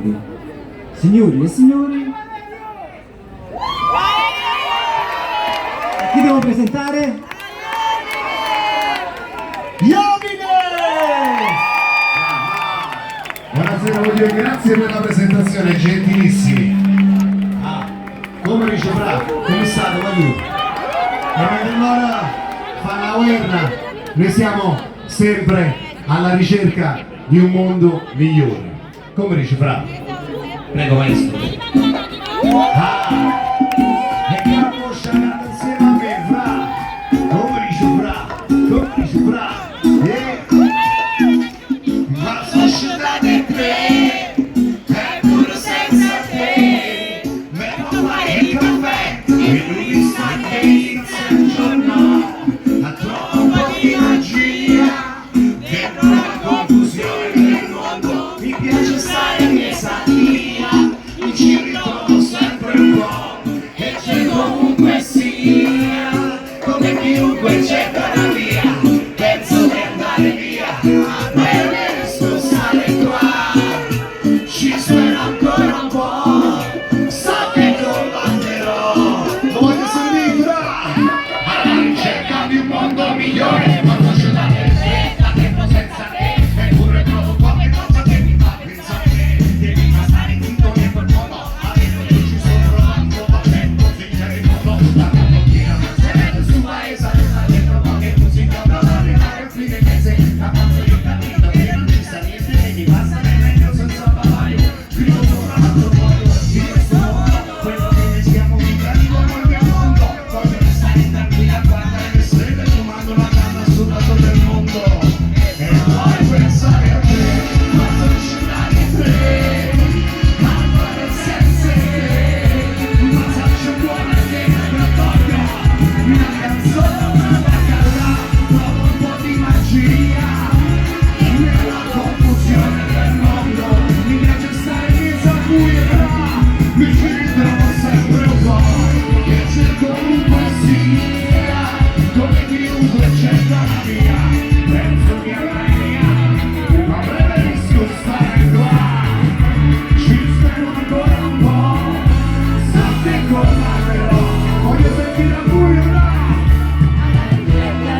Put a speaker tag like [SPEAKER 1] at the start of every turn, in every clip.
[SPEAKER 1] tardi. Signori e signori, chi devo presentare? Iovine!
[SPEAKER 2] Buonasera, voglio dire grazie per la presentazione, gentilissimi. Come dice Fra? Come state, Magliù? E allora fa la guerra, noi siamo sempre alla ricerca di un mondo migliore. Come dice Fra? Prego maestro. E che la moscia canta insieme a me, Fra. Come dice Fra? Come dice Fra? Ma società di te è pure senza te. Me lo fai il caffè e lui sa che inizia il giorno. Ha troppo un po' di magia dentro la confusione del mondo. Mi piace stare in esatia, mi ci ritrovo sempre un po'. E c'è comunque sia, come chiunque cerca la via. Penso di andare via, ma riesco a stare qua. Ci spero ancora un po', so che combatterò. Lo voglio sentire, alla ricerca di un mondo migliore. Ma non c'è da tempo senza te. Eppure trovo qualche cosa che mi fa pensare. Devi passare in tutto in quel modo. Adesso io ci sto provando, ma tempo sincero in modo. La mattina se vede su paese, dentro qualche musica, provo ad arrivare a fine mese. Da quando io ho capito che non ci sta niente, mi passa meglio senza bavaglio. Scrivo sopra l'altro modo, di questo mondo, quello che ne siamo viventi come il mio mondo. Voglio restare tranquilla, guardare le stelle, fumando la canna sul lato del mondo. E poi pensare a te, ma sono scenari in te. Calma senza te, ma faccio buona che mi tocca. Una canzone, una bacalla, trovo un po' di magia nella confusione del mondo. Mi piace stare in mezzo a buia, mi ci ritrovo sempre un po'. Che c'è comunque sia, come chiunque cerca la via. Penso di andare via, ma preferisco stare qua. Ci spero ancora un po', so che combatterò. Voglio sentire a buia.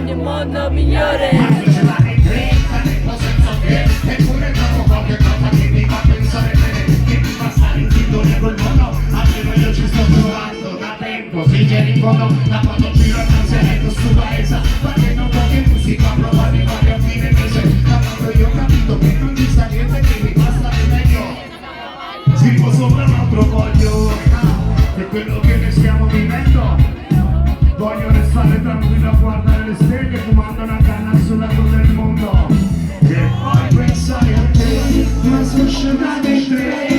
[SPEAKER 3] Di un mondo migliore.
[SPEAKER 2] Ma non ce l'ha né fretta né lo senso che. Eppure trovo qualche cosa che mi fa pensare bene. Che mi fa stare in sintonia col mondo. Almeno io ci sto provando da tempo. Sincero in fondo, da quando giro il canzonetto su paesa. Facendo qualche musica, provo ad arrivare a fine mese. Da quando io ho capito che non ci sta niente, che mi fa stare meglio. Scrivo sopra un altro voglio. È quello che ne stiamo vivendo. Voglio restare tranquillo a guardare le stelle, fumando una canna sul lato del mondo. E poi pensare a te, ma sono scenate in tre.